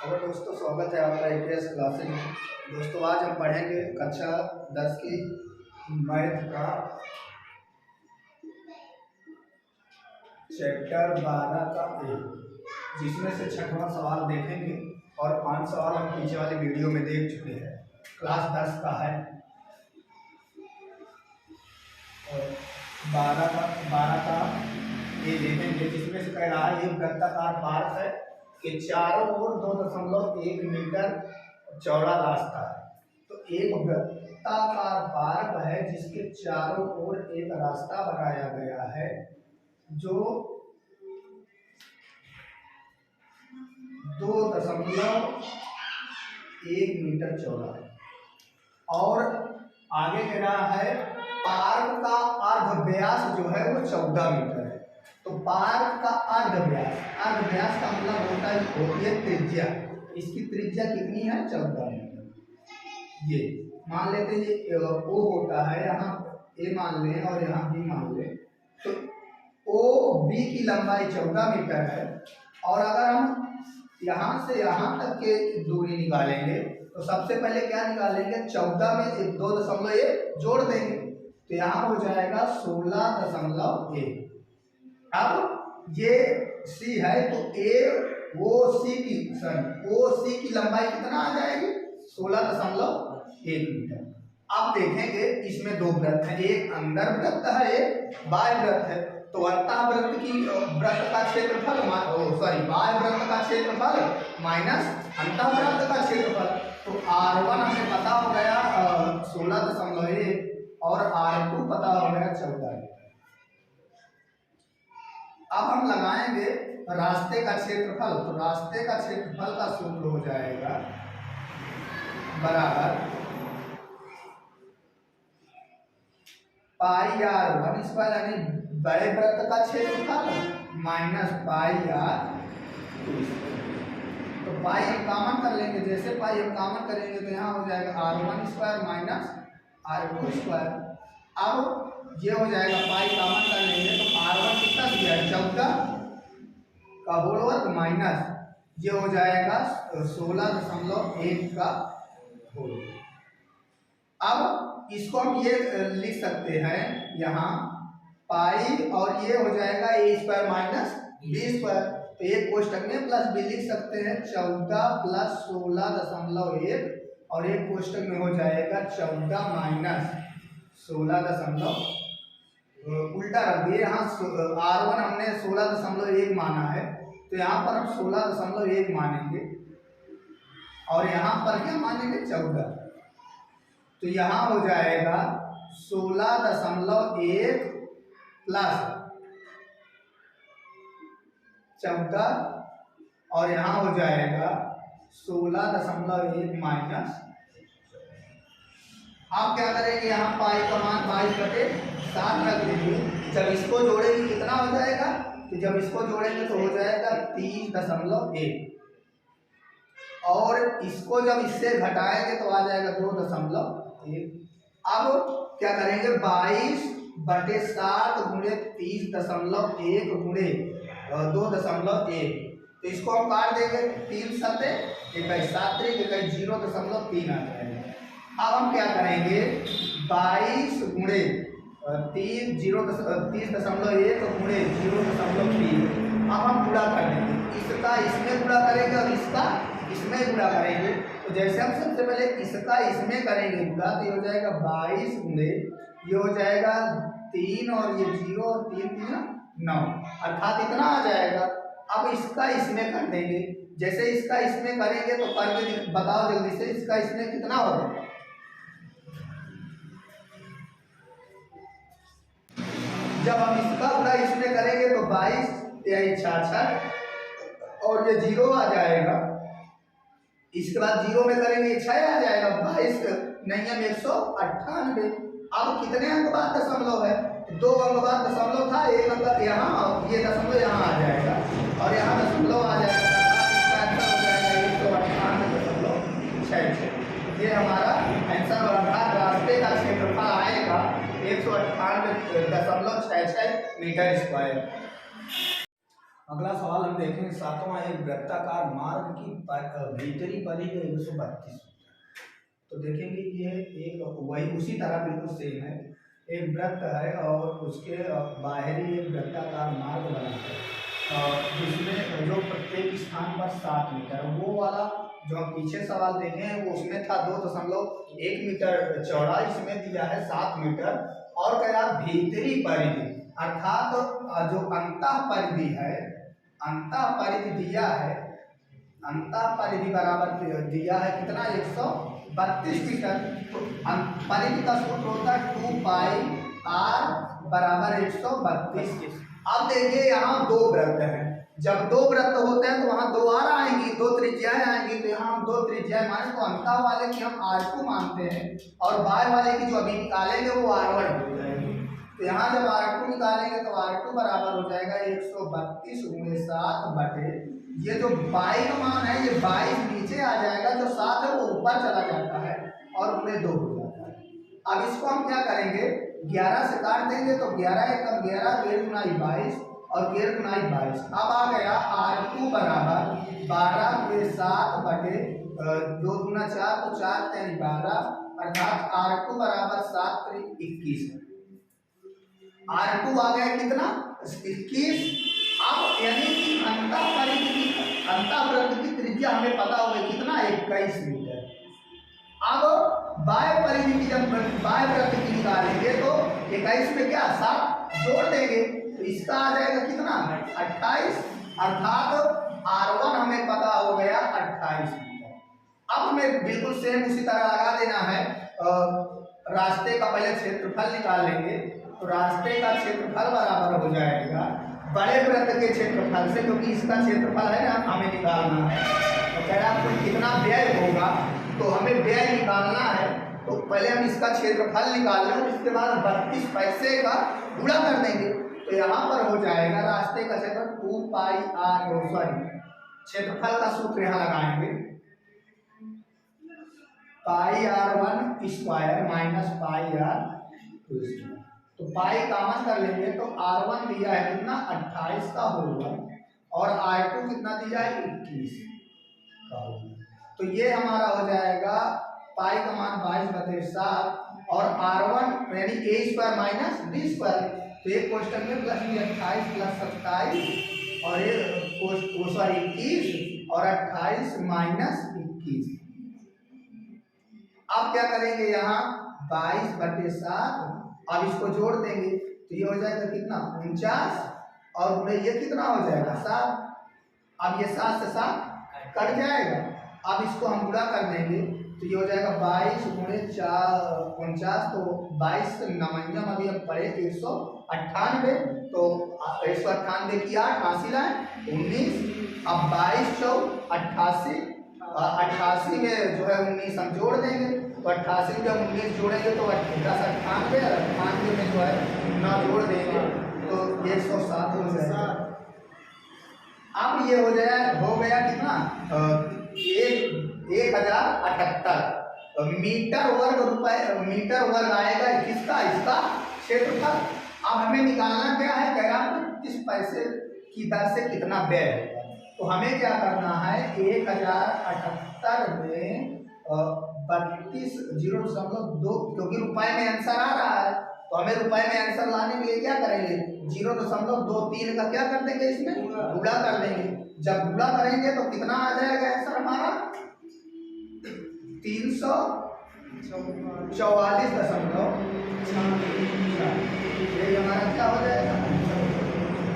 Hello दोस्तों, स्वागत है आपका APS क्लासेज में। दोस्तों, आज हम पढ़ेंगे कक्षा 10 की मैथ का चैप्टर 12 का ए, जिसमें से 6वां सवाल देखेंगे और 5 सवाल हम पीछे वाले वीडियो में देख चुके हैं। क्लास 10 का है और 12 का ए देखेंगे, जिसमें से कह रहा है एक वृत्ताकार पार्क है कि चारों ओर 2.1 मीटर चौड़ा रास्ता है। तो एक वृत्ताकार पार्क है जिसके चारों ओर एक रास्ता बनाया गया है जो 2.1 मीटर चौड़ा है। और आगे कह रहा है पार्क का अर्ध व्यास जो है वो 14 मीटर है। तो पार्क का अर्ध व्यास का मतलब होती है त्रिज्या। इसकी त्रिज्या कितनी है? 14 मीटर। ये मान लेते हैं ये ओ होता है, यहाँ ए मान लें और यहाँ बी मान लें। तो ओ बी की लंबाई 14 मीटर है और अगर हम यहाँ से यहाँ तक के दूरी निकालेंगे तो सबसे पहले क्या निकालेंगे? 14 में 2.1 जोड़ देंगे तो यहाँ हो जाएगा 16.1। अब ये सी है तो ओ सी की लंबाई कितना आ जाएगी? 16.1 मीटर। अब देखेंगे इसमें दो वृत्त हैं, एक अंदर वृत्त है, एक बाह्य वृत्त है। तो अंतः वृत्त का क्षेत्रफल बाह्य वृत्त का क्षेत्रफल माइनस अंतः वृत्त का क्षेत्रफल। तो R1 हमें पता हो गया 16.1 और R2 पता हो गया 14। अब हम लगाएंगे रास्ते का क्षेत्रफल। तो रास्ते का क्षेत्रफल का सूत्र हो जाएगा बराबर पाई R1 स्क्वायर यानी बड़े वृत्त का क्षेत्रफल माइनस पाई R2। तो पाई हम कॉमन कर लेंगे, जैसे पाई हम कॉमन करेंगे तो यहाँ हो जाएगा R1 square minus R2 square. अब ये हो जाएगा पाई कॉमन कर लेंगे तो R1 कितना दिया है? 14 का होल वर्ग माइनस ये हो जाएगा 16.1 का होल। अब इसको हम ये लिख सकते हैं यहाँ पाई और ये हो जाएगा ए स्क्वायर माइनस बी स्क्वायर। तो एक कोष्टक में प्लस बी लिख सकते हैं 14 प्लस 16.1 और एक कोष्टक में हो जाएगा 14 माइनस 16. उल्टा रख दिए, यहाँ R1 हमने 16.1 माना है तो यहाँ पर हम 16.1 मानेंगे और यहाँ पर क्या मानेंगे? 14। तो यहाँ हो जाएगा 16.1 प्लस 14 और यहाँ हो जाएगा 16.1 माइनस। आप क्या करेंगे? यहाँ पाई का मान 22/7 रख देंगे। जब इसको जोड़ेंगे कितना हो जाएगा? तो जब इसको जोड़ेंगे तो हो जाएगा 30.1 और इसको जब इससे घटाएंगे तो आ जाएगा 2.1। अब क्या करेंगे? 22/7 गुणे 30.1 गुणे 2.1। तो इसको हम काट देंगे, 3 सत्ते 21 7 21 0.3 आ जाएगा। अब हम क्या करेंगे? 22 गुणे 30.1 गुणे 0.3 अब हम गुणा कर देंगे। इसका इसमें गुणा करेंगे और इसका इसमें गुणा करेंगे। तो जैसे हम सबसे पहले इसका इसमें करेंगे गुणा तो ये हो जाएगा 22 गुणे ये हो जाएगा 3 और ये 0 और 3 3 9 अर्थात इतना आ जाएगा। अब इसका इसमें कर देंगे, जैसे इसका इसमें करेंगे तो करके बताओ जल्दी से, इसका इसमें कितना होगा? जब हम इसका गुणा इसमें करेंगे तो 22 3 66 और ये 0 आ जाएगा। इसके बाद 0 में करेंगे 6 आ जाएगा। 22 नहीं 198। अब कितने अंक बाद दशमलव है? 2 अंक बाद दशमलव था, 1 अंक यहाँ और ये दशमलव यहाँ आ जाएगा और यहाँ दशमलव आ जाएगा। इसका आंसर हो जाएगा 198.66। ये हमारा आंसर बना। रास्ते का क्षेत्रफल आएगा 198.66 मीटर स्क्वायर। अगला सवाल हम देखेंगे सातवां, एक वृत्ताकार मार्ग की भीतरी परिधि 132। तो देखेंगे ये एक वही उसी तरह बिल्कुल सेम है। एक वृत्त है और उसके बाहरी एक वृत्ताकार मार्ग बना है जिसमें जो प्रत्येक स्थान पर 7 मीटर, वो वाला जो हम पीछे सवाल देखे हैं वो उसमें था 2.1 मीटर चौड़ा, इसमें दिया है 7 मीटर। और कह रहा भीतरी परिधि अर्थात जो अंतः परिधि है, अंतः परिधि दिया है, अंतः परिधि बराबर दिया है कितना 132 मीटर। तो परिधि का सूत्र होता है 2 पाई r बराबर 132। अब देखिए यहाँ दो वृत्त हैं, जब दो वृत्त होते हैं तो वहां 2 r आएंगी, 2 त्रिज्याएं आएंगी, तो यहाँ हम 2 त्रिज्याएं माने तो अंतः वाले की हम r2 मानते हैं और बाय वाले की जो अभी निकालेंगे वो r1 हो जाएगी। तो यहाँ जब r2 निकालेंगे तो r2 बराबर हो जाएगा 132 गुणे 7 बटे ये जो बाई का मान है, ये 22 नीचे आ जाएगा, जो 7 है वो ऊपर चला जाता है और गुणे 2 हो जाता है। अब इसको हम क्या करेंगे, 11 से काट देंगे तो 11 एकम 11, 13 गुनाई 22 और 13 गुनाई 22। अब आ गया r2 बराबर 12 गुणे 7 बटे 2 गुना 4 तो 4 3 12, अर्थात r2 बराबर 7 3 21। r2 आ गया कितना 21। अब यानी कि अंतः परिधि की अंतः वृत्त की त्रिज्या हमें पता होगा कितना 21 मीटर। अब बाह्य परिधि की जब बाह्य वृत्त की निकालेंगे तो 21 में क्या 7 जोड़ देंगे तो इसका आ जाएगा कितना 28, अर्थात r1 हमें पता हो गया 28 मीटर। अब हमें बिल्कुल सेम उसी तरह लगा देना है, रास्ते का पहले क्षेत्रफल निकाल लेंगे तो रास्ते का क्षेत्रफल बराबर हो जाएगा बड़े वृत्त के क्षेत्रफल से, क्योंकि इसका क्षेत्रफल है ना हमें निकालना है। तो कह रहा आपको कितना व्यय होगा, तो हमें व्यय निकालना है तो पहले हम इसका क्षेत्रफल निकाल लें और इसके बाद 32 पैसे का गुणा कर देंगे। तो यहाँ पर हो जाएगा रास्ते का क्षेत्रफल 2 पाई r, सॉरी क्षेत्रफल का सूत्र यहाँ लगाएंगे पाई r1 square minus pi r2 square. तो पाई कॉमन कर लेंगे तो r1 दिया है कितना 28 का होगा और r2 कितना दिया है 21 का होगा। तो ये हमारा हो जाएगा पाई का मान 22/7 और r1 यानी a square minus b square. तो एक क्वेश्चन में प्लस 28 प्लस 27 और ये सॉरी 21 और 28 माइनस 21। अब क्या करेंगे यहाँ 22/7, अब इसको जोड़ देंगे तो ये हो जाएगा कितना 49 और गुणे ये कितना हो जाएगा 7। अब ये 7 से 7 कट जाएगा, अब इसको हम गुणा कर देंगे तो ये हो जाएगा 22 गुणे 49, तो 22 नमनियम अभी हम पढ़े 198, तो 198 की 8 हासिल है 19। अब 22 चौक 88, 88 में जो है 19 हम जोड़ देंगे तो 88 में जब 19 जोड़ेंगे तो 98 और 98 में जो है 9 जोड़ देंगे तो 107 हो जाएगा। अब ये हो गया कितना 1078 मीटर वर्ग आएगा किसका, इसका क्षेत्रफल। अब हमें निकालना क्या है, कह रहा है 30 पैसे की दर से कितना व्यय होगा। तो हमें क्या करना है 1078 में 32.02, क्योंकि रुपए में आंसर आ रहा है तो हमें रुपए में आंसर लाने के लिए क्या करेंगे 0.23 का क्या कर देंगे इसमें गुणा कर देंगे। जब गुणा करेंगे तो कितना आ जाएगा आंसर हमारा 344.6। ये हमारा क्या हो जाएगा,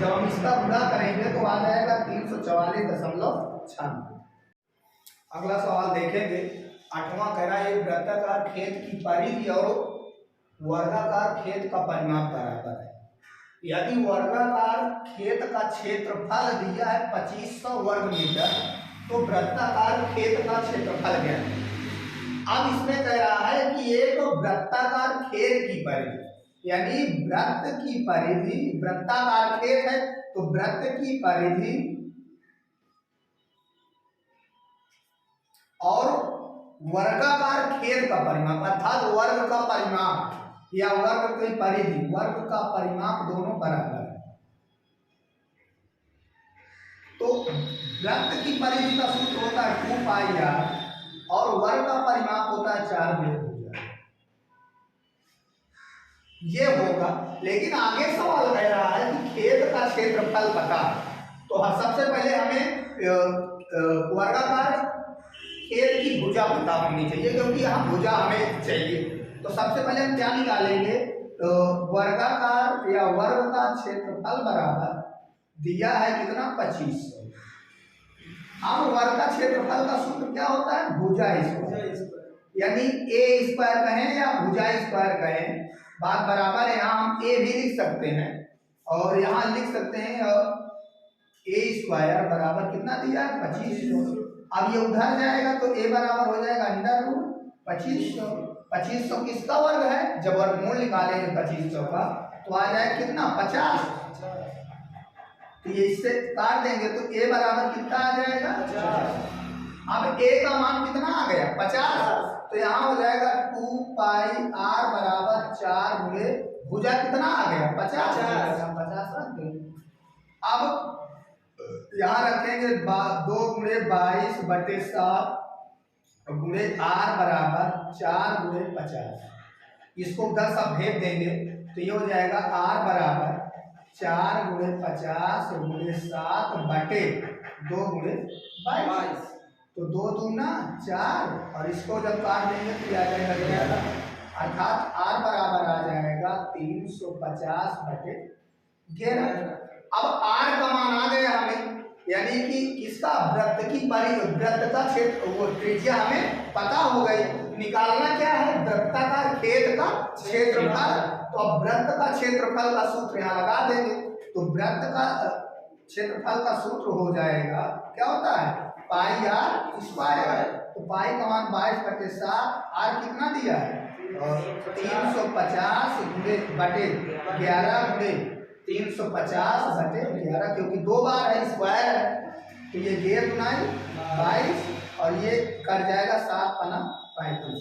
जब हम इसका गुणा करेंगे तो आ जाएगा 344.6। अगला सवाल देखेंगे 8वां, कह रहा है एक वृत्ताकार खेत की परिधि और वर्गाकार खेत का परिमाप बराबर है। यदि वर्गाकार खेत का क्षेत्रफल दिया है 2500 वर्ग मीटर तो वृत्ताकार खेत का क्षेत्रफल क्या है। अब इसमें कह रहा है कि एक वृत्ताकार खेत की परिधि, यानी वृत्त की परिधि, वृत्ताकार खेत है तो वृत्त की परिधि और वर्गाकार खेत का परिमाप, अर्थात वर्ग का परिमाप या वर्ग की परिधि, वर्ग का परिमाप दोनों बराबर है। तो वृत्त की परिधि का सूत्र होता है 2 पाई आर और वर्ग का परिमाप होता है 4 भुजा। ये होगा। लेकिन आगे सवाल कह रहा है कि खेत का क्षेत्रफल पता, तो सबसे पहले हमें वर्गाकार खेत की भुजा पता होनी चाहिए, क्योंकि यहाँ भुजा हमें चाहिए। तो सबसे पहले हम क्या निकालेंगे, तो वर्गाकार या वर्ग का क्षेत्रफल बराबर दिया है कितना 2500। अब वर्ग का क्षेत्रफल का सूत्र क्या होता है, भुजा स्क्वायर, यानी ए स्क्वायर कहें या भुजा स्क्वायर कहें, बात बराबर है। यहाँ हम ए भी लिख सकते हैं और यहाँ लिख सकते हैं ए स्क्वायर बराबर कितना दिया है 2500। अब ये उधर जाएगा तो ए बराबर हो जाएगा अंडर रूट 2500। 2500 किसका वर्ग है, जब वर्गमूल निकालेंगे 2500 का तो आ जाए कितना 50। तो ये इससे काट देंगे तो ए बराबर कितना आ जाएगा 50। अब ए का मान कितना आ गया 50, तो यहाँ हो जाएगा 2 पाई आर बराबर 4 गुणे भुजा कितना आ गया 50 रख देंगे। अब यहाँ रखेंगे 2 गुणे 22 बटे 7 गुणे आर बराबर 4 गुणे 50। इसको उधर सब भेज देंगे तो ये हो जाएगा आर बराबर 4 गुणे 50 गुणे 7 बटे 2 गुणे 22। तो 2 दूना 4 और इसको जब काट देंगे तो आ जाएगा 11, अर्थात आर बराबर आ जाएगा 350 बटे 11। अब आर का मान आ गया हमें, यानी कि किसका, वृत्त की वृत्त का क्षेत्र वो त्रिज्या हमें पता हो गई। निकालना क्या है, वृत्ताकार खेत का क्षेत्रफल। तो अब वृत्त का क्षेत्रफल का सूत्र यहाँ लगा देंगे, तो वृत्त का क्षेत्रफल का सूत्र हो जाएगा, क्या होता है पाई आर स्क्वायर। तो पाई का मान 22 बटे 7, आर कितना दिया है 350 बटे 11 गुणे 350 बटे 11, क्योंकि 2 बार है स्क्वायर है तो ये 11 गुनाई 22 और ये कट जाएगा 7 पना 35,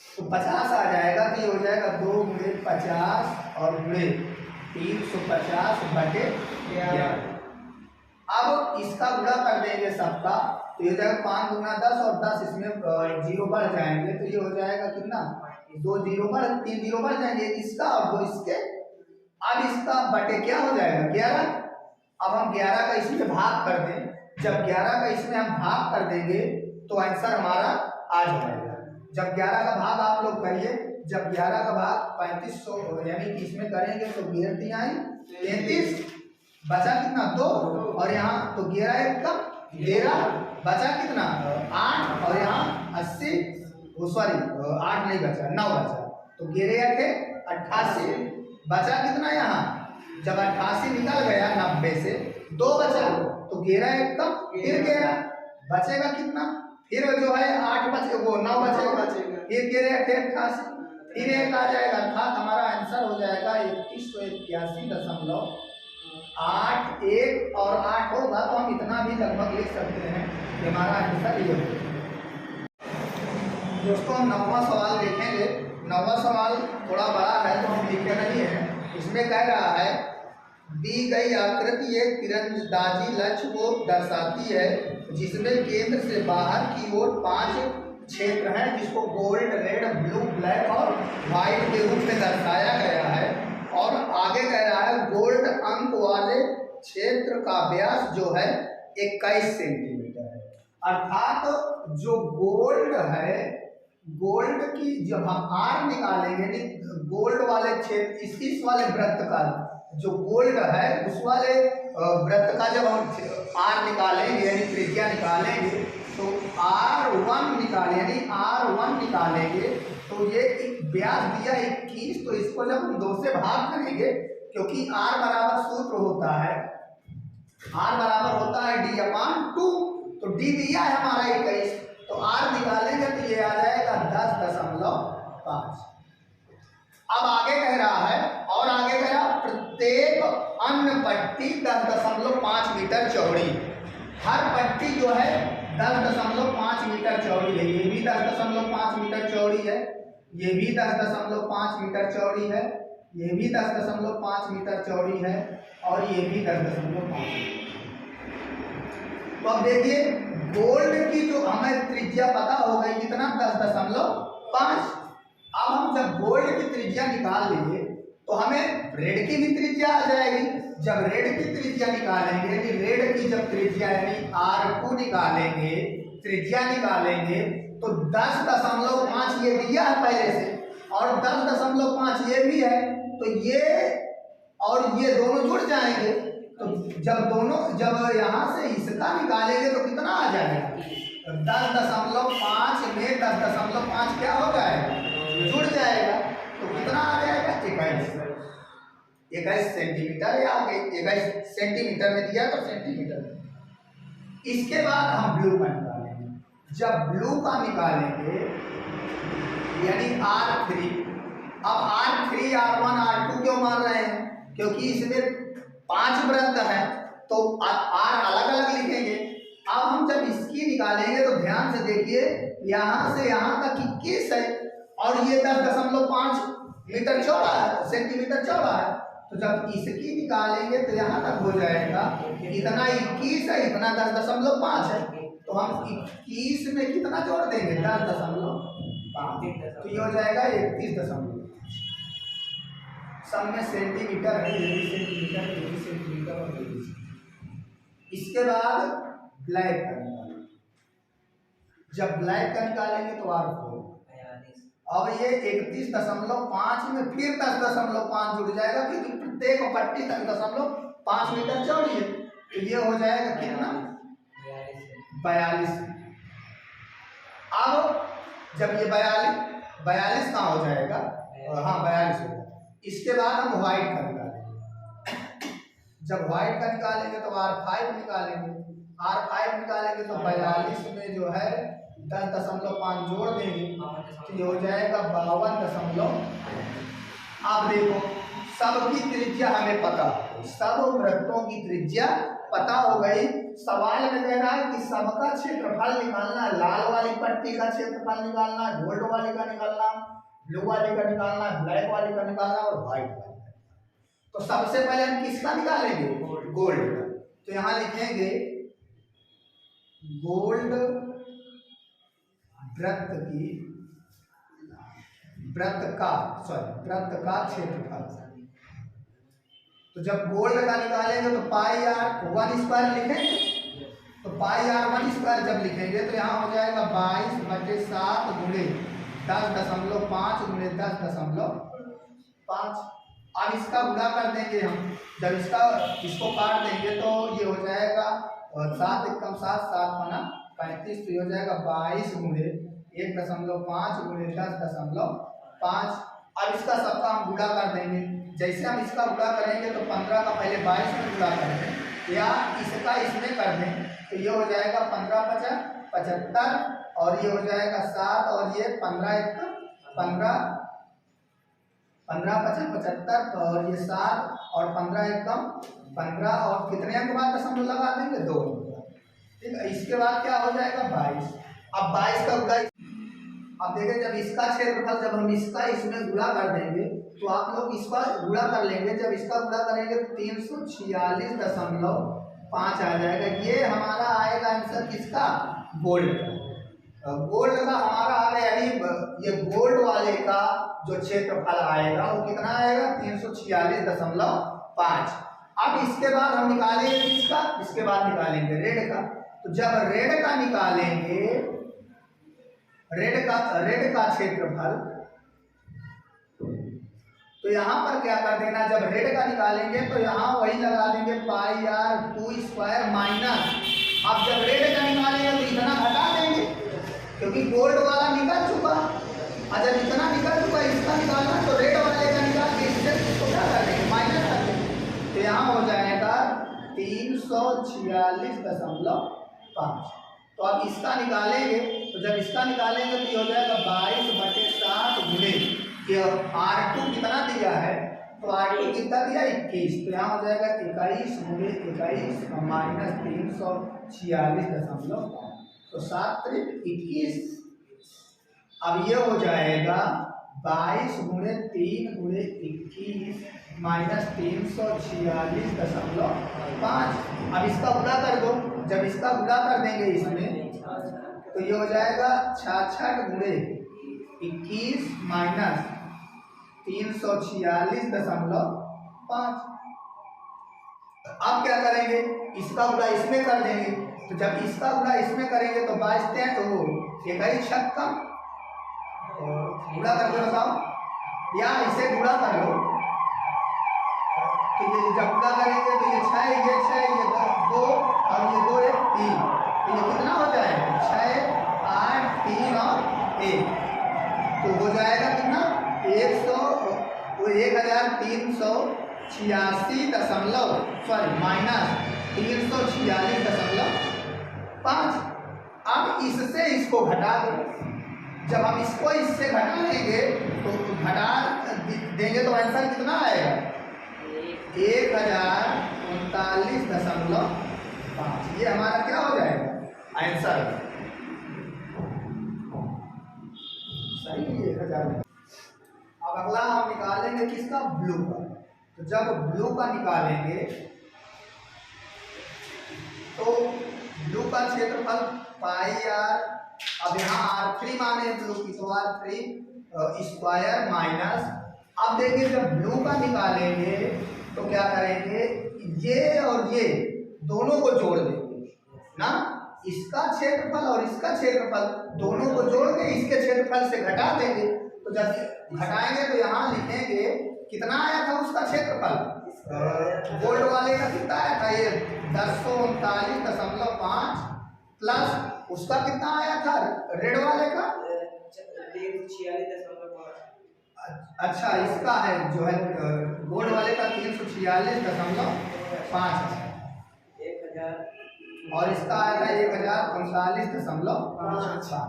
तो 50 आ जाएगा। तो ये हो जाएगा 2 गुणे 50 और गुणे 350 बटे 11। अब इसका गुणा कर देंगे सबका, तो ये हो जाएगा 5 गुना 10 और 10 इसमें जीरो बढ़ जाएंगे, तो ये हो जाएगा कितना 2 जीरो बढ़ 3 जीरो बढ़ जाएंगे, इसका और 2 इसके। अब इसका बटे क्या हो जाएगा 11। अब हम 11 का इसमें भाग कर दें, जब 11 का इसमें हम भाग कर देंगे तो आंसर हमारा आ जाएगा। जब 11 का भाग आप लोग करिए, जब 11 का भाग 3500 यानी कि इसमें करेंगे तो 11 आई 33, बचा कितना 2 और यहाँ तो 11 एक कम 13, बचा कितना 8 और यहाँ 80 सॉरी 8 नहीं बचा 9 बचा, तो 11 थे 88, बचा कितना यहाँ, जब 88 निकल गया 90 से 2 बचा, तो 11 एक कम फिर 11 बचेगा कितना, फिर जो है 8 बचे वो 9 बचेगा, फिर 11 थे 88 फिर 1 आ जाएगा, अर्थात हमारा आंसर हो जाएगा 2181.81 और 8 होगा तो हम इतना भी लगभग लिख सकते हैं कि हमारा आंसर ये होगा। दोस्तों हम 9वां सवाल देखेंगे। 9वां सवाल थोड़ा बड़ा है तो हम लिखे नहीं है। इसमें कह रहा है दी गई आकृति एक तीरंदाजी लक्ष्य को दर्शाती है जिसमें केंद्र से बाहर की ओर 5 क्षेत्र हैं, जिसको गोल्ड, रेड, ब्लू, ब्लैक और व्हाइट के रूप में दर्शाया गया है। और आगे कह रहा है गोल्ड अंक वाले क्षेत्र का व्यास जो है 21 सेंटीमीटर है। अर्थात जो गोल्ड है, गोल्ड की जब हम आर निकालेंगे, गोल्ड वाले क्षेत्र इस वाले वृत्त का जो गोल्ड है उस वाले वृत्त का जब हम आर निकालेंगे यानी त्रिज्या निकालेंगे तो R1 निकालें यानी R1 निकालेंगे तो ये एक व्यास दिया 21, तो इसको जब हम 2 से भाग करेंगे, क्योंकि R बराबर सूत्र होता है R बराबर होता है D/2, तो D दिया है हमारा 21, तो R निकालेंगे तो ये आ जाएगा 10.5। अब आगे कह रहा है और आगे कह रहा प्रत्येक अन्य पट्टी 10.5 मीटर चौड़ी, हर पट्टी जो है 10.5 मीटर चौड़ी है। ये भी 10.5 मीटर चौड़ी है, ये भी 10.5 मीटर चौड़ी है, ये भी 10.5 मीटर चौड़ी है और ये भी 10.5। तो अब देखिए गोल्ड की जो हमें त्रिज्या पता हो गई कितना 10.5। अब हम जब गोल्ड की त्रिज्या निकाल लेंगे तो हमें रेड की भी त्रिज्या आ जाएगी। जब रेड की त्रिज्या निकालेंगे यानी रेड की जब त्रिज्या यानी R2 निकालेंगे, त्रिज्या निकालेंगे तो 10.5 ये दिया है पहले से और 10.5 ये भी है, तो ये और ये दोनों जुड़ जाएंगे। तो जब यहाँ से इसका निकालेंगे तो कितना आ जाएगा, 10.5 में 10.5 क्या हो जाएगा, जुड़ जाएगा। तो कितना आ जाएगा, 21 सेंटीमीटर या 21 सेंटीमीटर में दिया तो सेंटीमीटर। इसके बाद हम ब्लू का निकालेंगे। जब ब्लू का निकालेंगे यानी R3, अब R3 R1 R2 क्यों मान रहे हैं, क्योंकि इसमें 5 वृत्त है तो R अलग अलग लिखेंगे। अब हम जब इसकी निकालेंगे तो ध्यान से देखिए यहाँ से यहाँ तक 21 है और ये 10.5 मीटर चौड़ा है, सेंटीमीटर चौड़ा है। तो जब इसकी निकालेंगे तो यहाँ तक हो जाएगा इतना 21 है, इतना 10.5 है। तो हम 21 में कितना जोड़ देंगे, 10.5, तो ये हो जाएगा 31.5। सब में सेंटीमीटर है, ये भी सेंटीमीटर, ये भी सेंटीमीटर और ये भी सेंटीमीटर। इसके बाद ब्लैक का निकालेंगे। जब ब्लैक का निकालेंगे तो R4, अब ये 31.5 में फिर 10.5 जुड़ जाएगा क्योंकि प्रत्येक पट्टी 10.5 मीटर चौड़ी है। तो ये हो जाएगा कितना, 42। अब जब ये 42 कहाँ हो जाएगा, हाँ 42 होगा। इसके बाद हम व्हाइट का निकालेंगे। जब व्हाइट का निकालेंगे तो R5 निकालेंगे। R5 निकालेंगे तो 42 में जो है 10.5 जोड़ देंगे तो ये हो जाएगा 52। अब देखो सबकी त्रिज्या हमें पता, सब वृत्तों की त्रिज्या पता हो गई। सवाल में कह रहा है कि सबका क्षेत्रफल निकालना है, लाल वाली पट्टी का क्षेत्रफल निकालना है, गोल्ड वाली का निकालना, ब्लू वाली का निकालना, ब्लैक वाली का निकालना और व्हाइट वाली का। तो सबसे पहले हम किसका निकालेंगे, गोल्ड का। तो यहाँ लिखेंगे गोल्ड वृत्त का क्षेत्रफल। तो जब गोल्ड का निकालेंगे तो πr1² लिखेंगे। तो πr1² जब लिखेंगे तो यहाँ हो जाएगा 22/7 गुणे 10.5 गुणे 10.5। अब इसका गुणा कर देंगे हम। जब इसको काट देंगे तो ये हो जाएगा 7 एकम 7, 7 35। तो ये हो जाएगा 22 गुणे 1.5 गुणे 10.5। अब इसका सबका हम गुणा कर देंगे। जैसे हम इसका गुणा करेंगे तो 15 का पहले 22 में गुणा करेंगे या इसका इसमें कर दें तो ये हो जाएगा 15×5 = 75 और ये हो जाएगा 7 और ये 15×1 15×5 = 75 और ये 7 और 15×1 15 और कितने अंक बाद दशमलव लगा देंगे, 2। ठीक है, इसके बाद क्या हो जाएगा 22। अब 22 का गुणा, अब देखिए जब इसका क्षेत्रफल जब हम इसका इसमें गुणा कर देंगे तो आप लोग इसका गुणा कर लेंगे। जब इसका गुणा करेंगे तो 346.5 आ जाएगा। ये हमारा आएगा आंसर किसका, गोल्ड का। गोल्ड का हमारा आ गया यानी ये गोल्ड वाले का जो क्षेत्रफल आएगा वो कितना आएगा, 346.5। अब इसके बाद हम निकालेंगे किसका, इसके बाद निकालेंगे रेड का। तो जब रेड का निकालेंगे, रेड का क्षेत्रफल, तो यहाँ पर क्या कर देना, जब रेड का निकालेंगे तो यहाँ वही लगा देंगे πr2² माइनस। अब जब रेड का निकालेंगे तो इतना घटा देंगे क्योंकि गोल्ड वाला निकल चुका। जब इतना निकल चुका इसका निकालना तो रेड वाले का निकाल के इसको क्या कर देंगे, माइनस कर देंगे। तो यहाँ हो जाएगा 346.5। तो अब इसका निकालेंगे तो जब इसका निकालेंगे तो ये हो जाएगा 22/7 गुणे ये R2 कितना दिया है, तो R2 कितना दिया 21। तो यहाँ हो जाएगा 21 गुणे 21 माइनस 346.5। तो 7×3 = 21। अब ये हो जाएगा 22 गुणे 3 गुणे 21 माइनस 346.5। अब इसका गुणा कर दो, जब इसका गुणा कर देंगे इसमें तो ये हो जाएगा 66 गुणे 21 माइनस 346.5। अब क्या करेंगे, इसका गुणा इसमें कर देंगे। तो जब इसका गुणा इसमें करेंगे तो 22 तो एक ही छक्का गुणा करके बताओ, या इसे गुणा कर लो। तो ये जब गुणा करेंगे तो ये 6 ये 2 और ये 2 1 3, तो ये कितना हो जाएगा 6 8 3 और 1, तो हो जाएगा कितना 1386 माइनस 346.5। अब इससे इसको घटा दो। जब हम इसको इससे घटा लेंगे तो घटा देंगे तो आंसर कितना आएगा 1039.5। ये हमारा क्या हो जाएगा आंसर, सही 1000। अब अगला हम निकालेंगे किसका, ब्लू का। तो जब ब्लू का निकालेंगे तो ब्लू का क्षेत्रफल पाई आर, अब यहाँ R3 माने ब्लू की तो R3 स्क्वायर माइनस, अब देखिए जब ब्लू का निकालेंगे तो क्या करेंगे, ये और ये दोनों को जोड़ देंगे ना, इसका क्षेत्रफल और इसका क्षेत्रफल दोनों को जोड़ के इसके क्षेत्रफल से घटा देंगे। तो जब घटाएंगे तो यहाँ लिखेंगे कितना आया था उसका क्षेत्रफल, गोल्ड वाले का कितना आया था ये 1039.5 प्लस उसका कितना आया था रेड वाले का 346.5। अच्छा इसका है जो है गोल्ड वाले का 346.5 और इसका आया था 1039.5।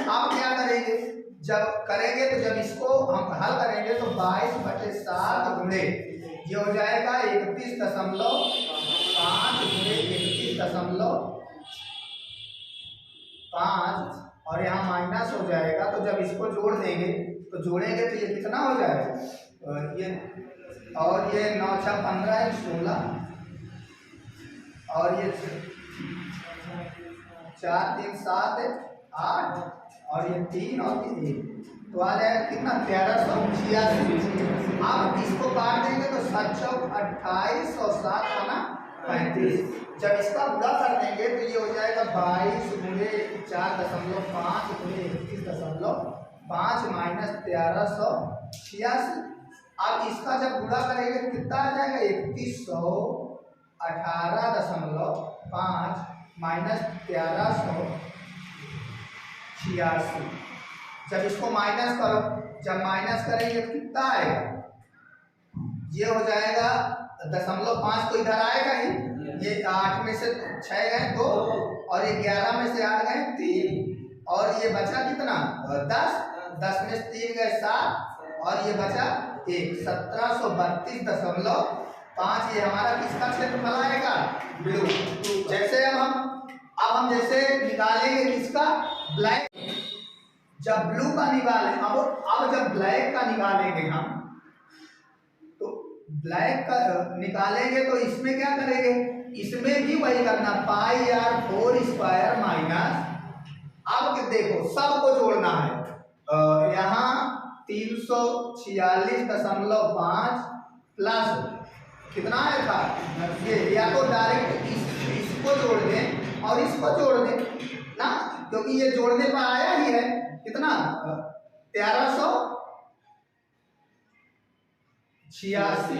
आप क्या करेंगे, जब करेंगे तो जब इसको हम हल करेंगे तो 22/7 गुणे ये हो जाएगा 31.5 गुणे 31.5 और यहाँ माइनस हो जाएगा। तो जब इसको जोड़ देंगे तो जोड़ेंगे तो ये कितना हो जाएगा, ये और ये 9 6 15 16 और ये 4 3 7 8 और ये 3 और 1 तो आ जाएगा कितना 1386। आप इसको काट देंगे तो 7 चौक 28 और 7 आना 35। जब इसका गुणा कर देंगे तो ये हो जाएगा 22 गुणे 4.5 गुणे 21.5 माइनस 1386। अब इसका जब गुणा करेंगे तो कितना आ जाएगा 3118.5 माइनस 1386। जब इसको माइनस करो, जब माइनस करेंगे तो कितना आएगा, ये हो जाएगा 0.5 तो इधर आएगा ही, ये 8 में से 6 गए 2 और ये 11 में से 8 गए 3 और ये बचा कितना 10 में से 3 गए 7 और ये बचा 1 1732.5। ये हमारा किसका क्षेत्रफल आएगा ब्लू। जैसे अब हम जैसे निकालेंगे किसका ब्लैक, जब ब्लू का निकालें अब जब ब्लैक का निकालेंगे हम तो ब्लैक का निकालेंगे तो इसमें क्या करेंगे, इसमें भी वही करना पाई आर 4 स्क्वायर माइनस, अब देखो सबको जोड़ना है, यहाँ 346.5 प्लस कितना आया था ये, या तो डायरेक्ट इसको जोड़ दें और इसको जोड़ दें ना, क्योंकि ये जोड़ने पर आया ही है कितना 1386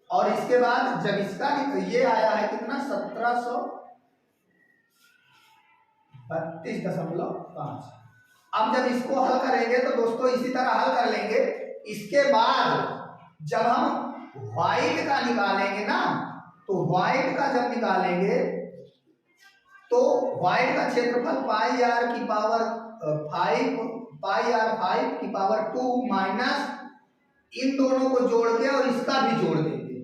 और इसके बाद जब इसका ये आया है कितना 1732.5। अब जब इसको हल करेंगे तो दोस्तों इसी तरह हल कर लेंगे। इसके बाद जब हम व्हाइट का निकालेंगे ना, तो व्हाइट का जब निकालेंगे तो व्हाइट का क्षेत्रफल पाई आर की पावर 2 माइनस इन दोनों को जोड़ के और इसका भी जोड़ देंगे,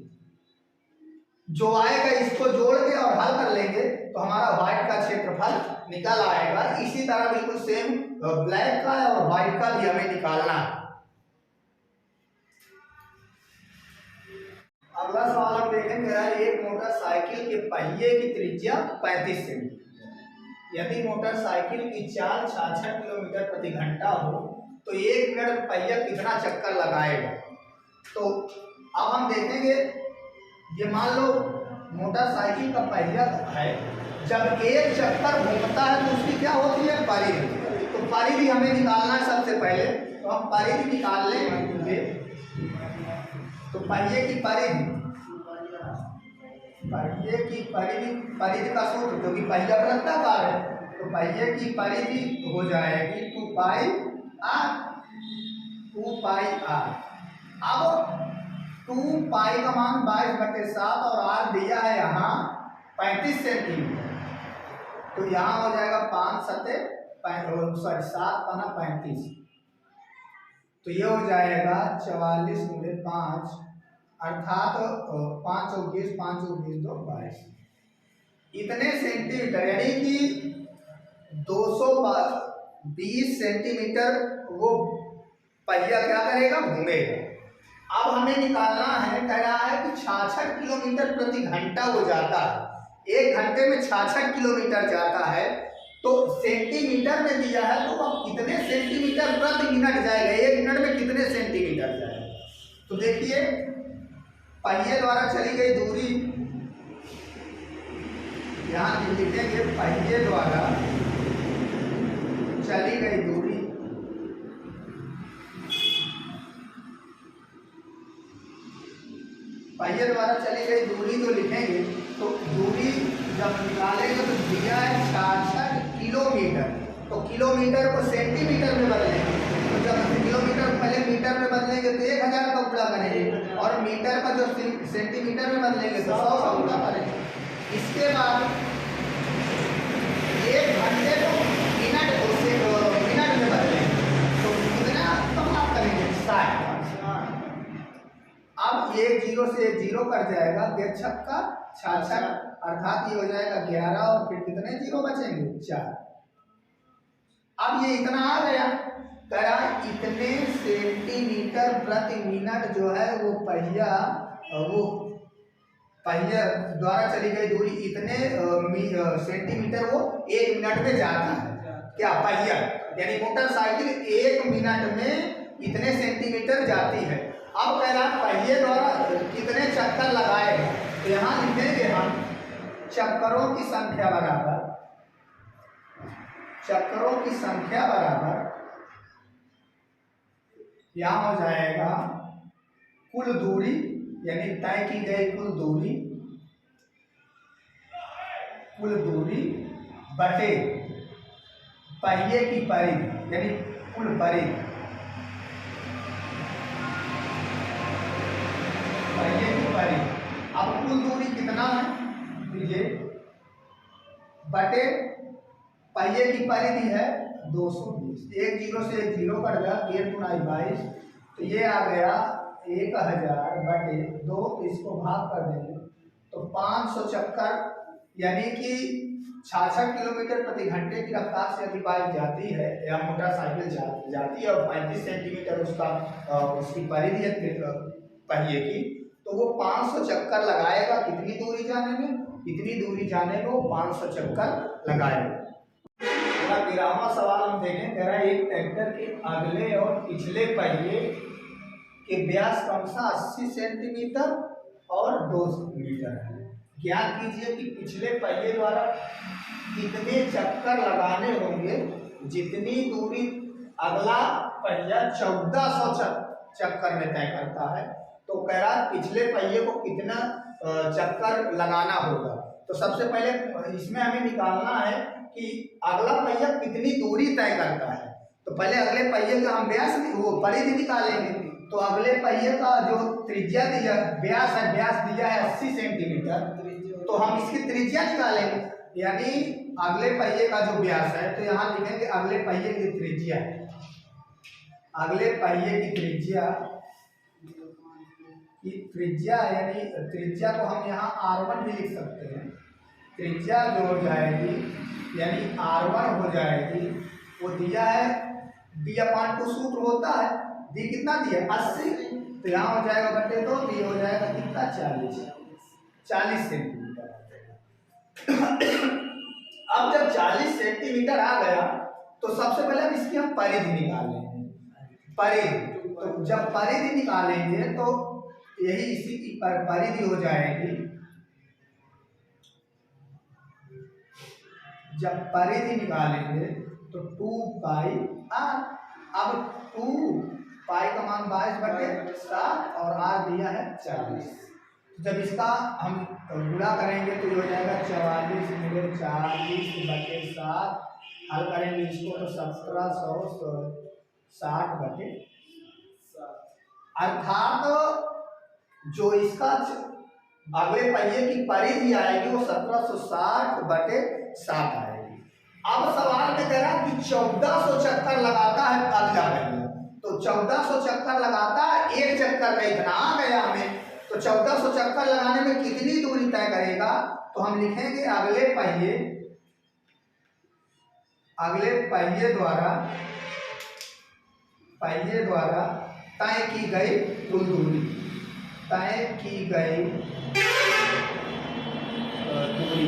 जो आएगा इसको जोड़ के और हल कर लेंगे तो हमारा व्हाइट का क्षेत्रफल निकल आएगा। इसी तरह बिल्कुल सेम ब्लैक का और व्हाइट का भी हमें निकालना है। अगला सवाल हम देखेंगे, कह रहा है एक मोटरसाइकिल के पहिए की त्रिज्या 35 सेंटीमीटर। यदि मोटरसाइकिल की चाल 66 किलोमीटर प्रति घंटा हो तो 1 मिनट में पहिया कितना चक्कर लगाएगा। तो अब हम देखेंगे, ये मान लो मोटरसाइकिल का पहिया है, जब एक चक्कर घूमता है तो उसकी क्या होती है, परिधि। तो परिधि हमें निकालना है सबसे पहले, तो हम परिधि निकाल लेंगे। तो पहिए की परिधि, पहिए की परिधि, परिधि का सूत्र, जो कि पहिया वृत्ताकार है, तो पहिए की परिधि हो जाएगी 2 पाई आर। 2 pi are. अब 2 पाई का मान 22/7 और आर दिया है यहाँ 35 सेंटीमीटर, तो यहाँ हो जाएगा 5 सते 7 पना 35, तो ये हो जाएगा 44 × 5 अर्थात 5 × 20 5 × 20 तो 22 इतने सेंटीमीटर, यानी कि 220 सेंटीमीटर वो पहिया क्या करेगा, घूमेगा। अब हमें निकालना है, कह रहा है कि 66 किलोमीटर प्रति घंटा वो जाता है, 1 घंटे में 66 किलोमीटर जाता है, तो सेंटीमीटर में दिया है, तो अब कितने सेंटीमीटर प्रति मिनट जाएगा, 1 मिनट में कितने सेंटीमीटर जाएगा। तो देखिए, पहिए द्वारा चली गई दूरी, यहाँ लिखेंगे पहिए द्वारा चली गई दूरी, पहिए द्वारा चली गई दूरी तो लिखेंगे, तो दूरी जब निकालेंगे तो दिया है 66 किलोमीटर, तो किलोमीटर को सेंटीमीटर में बदलेंगे, तो जब किलोमीटर पहले मीटर में बदलेंगे तो 1000 का गुणा करेंगे, और मीटर का जो सेंटीमीटर में बदलेंगे तो 100 का गुणा करेंगे। इसके बाद 1 घंटे को मिनट में बदलेंगे, तो कितना समाप्त करेंगे, 60। अब 1 0 से 1 0 कट जाएगा, 1 छक्का 66, अर्थात ये हो जाएगा 11, और फिर कितने 0 बचेंगे, 4। अब ये इतना आ गया, कह रहा है इतने सेंटीमीटर प्रति मिनट जो है वो पहिया द्वारा चली गई दूरी, इतने सेंटीमीटर वो 1 मिनट में जाता है, क्या पहिया, यानी मोटरसाइकिल 1 मिनट में इतने सेंटीमीटर जाती है। अब कह रहा है पहिए द्वारा कितने चक्कर लगाएगा, तो यहाँ लिखेंगे हम चक्करों की संख्या बराबर, चक्करों की संख्या बराबर, यहाँ हो जाएगा कुल दूरी, यानी तय की गई कुल दूरी बटे पहिए की परिधि, यानी कुल परिधि, पहिए की परिधि। अब कुल दूरी कितना है, ये बटे पहिए की परिधि है 220, 1 0 से 1 0 कट गया, 1 × 22, तो ये आ गया 1000 बटे 2, तो इसको भाग कर देंगे तो 500 चक्कर, यानी कि 66 किलोमीटर प्रति घंटे की रफ्तार से यदि बाइक जाती है या मोटरसाइकिल जाती है और 35 सेंटीमीटर उसकी परिधि है पहिए की, तो वो 500 चक्कर लगाएगा। कितनी दूरी जाने में, इतनी दूरी जाने में वो 500 चक्कर लगाएगा। 13वां सवाल हम देखें, कह रहा है एक ट्रैक्टर के अगले और पिछले पहिए के व्यास क्रमशः 80 सेंटीमीटर और 2 मीटर है। ज्ञात कीजिए कि पिछले पहिए द्वारा कितने चक्कर लगाने होंगे जितनी दूरी अगला पहिया 1400 चक्कर में तय करता है। तो कह रहा है पिछले पहिए को कितना चक्कर लगाना होगा। तो सबसे पहले इसमें हमें निकालना है कि अगला पहिया कितनी दूरी तय करता है। तो पहले अगले पहिए का हम व्यास वो परिधि निकालेंगे। तो अगले पहिए का जो त्रिज्या दिया व्यास है, व्यास दिया है 80 सेंटीमीटर, तो हम इसकी त्रिज्या निकालेंगे, यानी अगले पहिए का जो व्यास है, तो यहाँ लिखेंगे अगले पहिए की त्रिज्या, अगले पहिए की त्रिज्या यानी त्रिज्या को हम यहाँ R1 भी लिख सकते हैं। त्रिज्या जो हो जाएगी यानी R1 हो जाएगी, वो दिया है D/2 सूत्र होता है, D कितना दिया 80, तो यहाँ हो जाएगा बटे 2, तो ये हो जाएगा कितना 40 सेंटीमीटर। अब जब 40 सेंटीमीटर आ गया तो सबसे पहले अब इसकी हम परिधि निकालेंगे। परिधि, तो जब परिधि निकालेंगे तो यही इसी की परिधि हो जाएगी। जब परिधि निकालेंगे तो 2 पाई आर। अब 2 पाई का मान 22/7 और आर दिया है 40। जब इसका हम गुणा करेंगे तो ये हो जाएगा 44 × 40/7। हल करेंगे इसको तो 1760/7, अर्थात जो इसका अगले पहिए की परिधि आएगी वो 1760/7 आएगी। अब सवाल में कह रहा कि 1400 चक्कर लगाता है अगला पहिया, तो 1400 चक्कर लगाता है, एक चक्कर का इतना आ गया हमें, तो 1400 चक्कर लगाने में कितनी दूरी तय करेगा, तो हम लिखेंगे अगले पहिए द्वारा तय की गई कुल दूरी, तय की गई दूरी।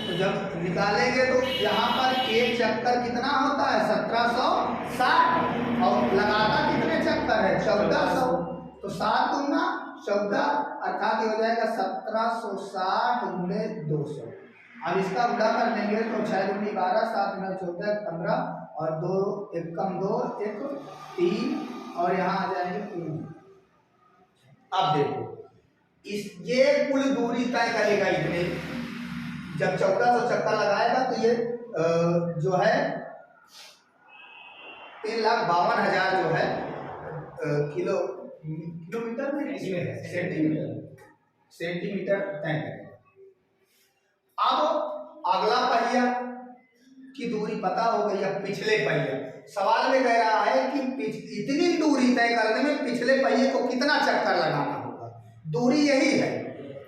तो जब निकालेंगे तो यहाँ पर एक चक्कर कितना होता है 1760 और लगाता कितने चक्कर है 1400, तो 7 दूना 14, अर्थात ये हो जाएगा 1760 × 200। अब इसका गुणा कर लेंगे तो 6 दूनी 12, 7 × 14 15 और 2 1 कम 2 1 3 और यहाँ आ जाएंगे 3। अब देखो ये कुल दूरी तय करेगा इतने। जब 1400 चक्कर लगाएगा तो ये जो है 3,52,000 जो है किलोमीटर में सेंटीमीटर तय करेगा। अब अगला पहिया की दूरी पता हो गई। अब पिछले पहिया, सवाल में कह रहा है कि इतनी दूरी तय करने में पिछले पहिए को कितना चक्कर लगाना होगा। दूरी यही है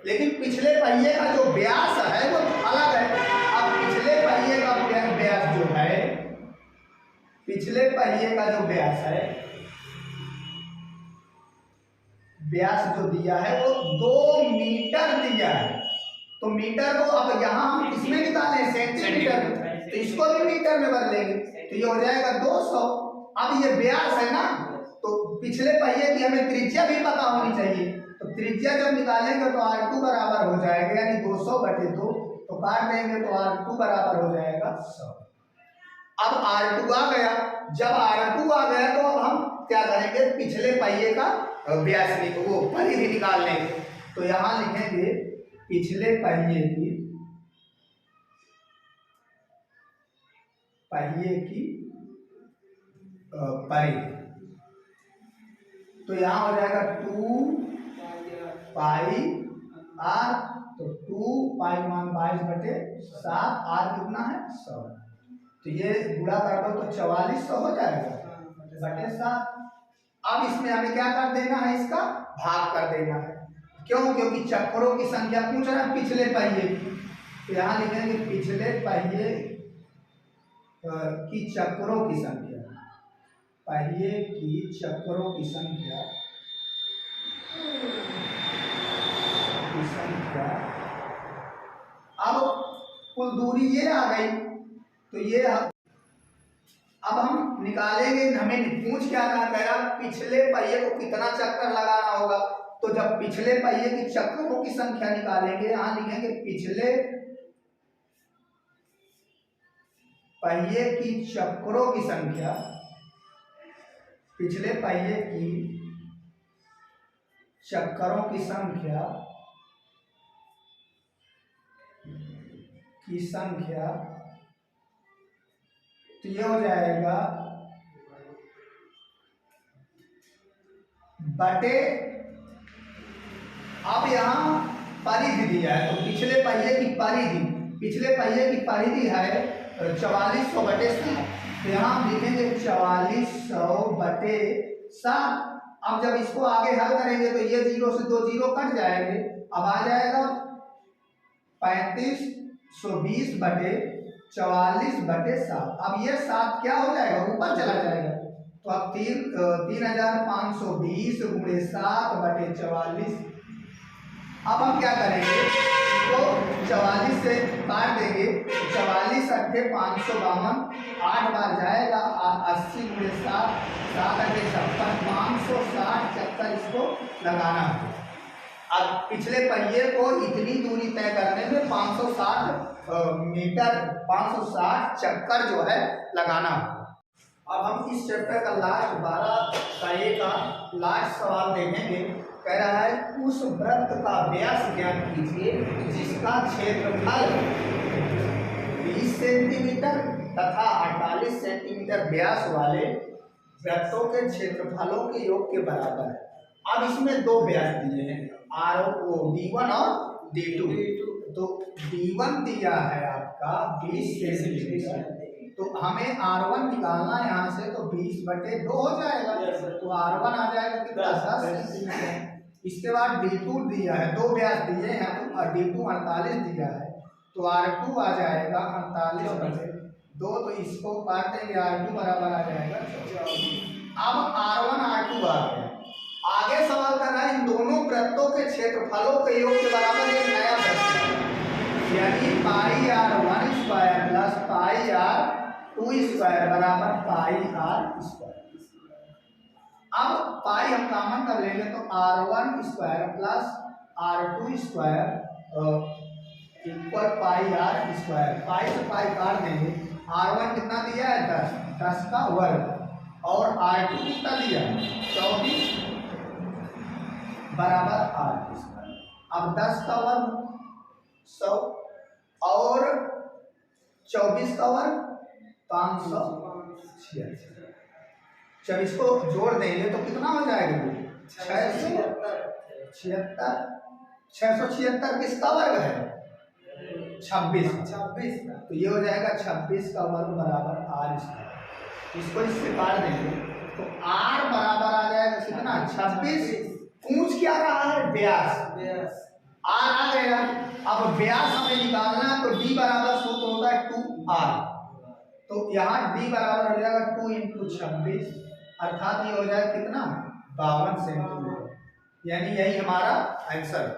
लेकिन पिछले पहिए का जो व्यास है वो अलग है। अब पिछले पहिए का व्यास जो है, पिछले पहिए का जो व्यास है, व्यास जो दिया है वो 2 मीटर दिया है। तो मीटर को अब यहाँ हम किसमें निकालें सेंटीमीटर में, तो इसको भी मीटर में बदलेंगे तो ये हो जाएगा 200। अब ये व्यास है ना, तो पिछले पहिए की हमें त्रिज्या भी पता होनी चाहिए, तो त्रिज्या जब निकालेंगे तो R2 बराबर हो जाएगा यानी 200/2, तो काट देंगे तो R2 बराबर हो जाएगा 100। अब R2 आ गया, जब R2 आ गया तो अब हम क्या करेंगे पिछले पहिए का व्यास वो परिधि निकाल लेंगे। तो यहाँ लिखेंगे पिछले पहिए की परिधि, तो यहाँ हो जाएगा 2 पाई आर, तो 2 पाई मान 22/7, आर कितना है 100, तो ये गुणा कर दो तो 4400 हो जाएगा बटे 7। अब इसमें हमें क्या कर देना है, इसका भाग कर देना है। क्यों? क्योंकि चक्करों की संख्या पूछ रहा है पिछले पहिए की, तो यहाँ लिखेंगे पिछले पहिए की चक्करों की संख्या, पहिए की चक्करों की संख्या अब कुल दूरी ये आ गई, तो ये अब हम निकालेंगे। हमें पूछ क्या कह रहा, पिछले पहिए को कितना चक्कर लगाना होगा, तो जब पिछले पहिए की चक्करों की संख्या निकालेंगे, यहाँ लिखेंगे पिछले पहिए की चक्करों की संख्या, पिछले पहिए की चक्करों की संख्या तो ये हो जाएगा बटे, अब यहाँ परिधि दिया है तो पिछले पहिए की परिधि है 4400/7, तो यहाँ हम लिखेंगे 4400/7। अब जब इसको आगे हल करेंगे तो ये 0 से 2 0 कट जाएंगे, अब आ जाएगा 3520/44/7। अब ये 7 क्या हो जाएगा, ऊपर चला जाएगा, तो अब 3520 गुणे 7/44। अब हम क्या करेंगे, तो 44 से काट देंगे, 44 अट्ठे 552, 8 बार जाएगा, 80 गुणे 7, 7 अट्ठे 56, 560 चक्कर इसको लगाना है। अब पिछले पहिए को इतनी दूरी तय करने में 560 मीटर 560 चक्कर जो है लगाना है। अब हम इस चैप्टर का लास्ट 12 का लास्ट सवाल देखेंगे। कह रहा है उस वृत्त का व्यास ज्ञात कीजिए जिसका क्षेत्रफल 20 सेंटीमीटर तथा 48 सेंटीमीटर व्यास वाले वृत्तों के क्षेत्रफलों के योग के बराबर है। अब इसमें दो व्यास दिए हैं, D1 और D2। तो D1 दिया है आपका 20 सेंटीमीटर, तो हमें R1 निकालना है यहाँ से, तो 20/2 हो जाएगा। तो R1 आ जाएगा कितना, 10 सेंटीमीटर। इसके बाद D2 दिया है, दो व्यास दिए हैं, तो D2 48 दिया है, तो R2 आ जाएगा 48/2। तो इसको काट देंगे, R2 बराबर आ जाएगा 24। अब R1 R2 आ गया। आगे सवाल कर रहा है इन दोनों वृत्तों के क्षेत्रफलों के योग के बराबर एक नया वृत्त, यानी πr1² प्लस πr2² बराबर πr²। अब पाई हम कॉमन कर लेंगे, तो r1² plus r2² equal πr²। पाई से पाई काट देंगे, r1 कितना दिया है 10 का वर्ग, और r2 कितना दिया है 24 बराबर r²। अब 10 का वर्ग 100 और 24 का वर्ग 576। जब इसको जोड़ देंगे तो कितना हो जाएगा, 676 किसका वर्ग है, 26। तो ये हो जाएगा 26 का वर्ग बराबर r²। इसको इससे काट देंगे तो r बराबर आ जाएगा कितना, 26। पूछ क्या रहा है, व्यास, r आ गया। अब व्यास हमें निकालना है, तो d बराबर सूत्र होता है 2r, तो यहाँ d बराबर हो जाएगा 2 × 26, अर्थात ये हो जाएगा कितना, 52 सेंटीमीटर। यानी यही हमारा आंसर है।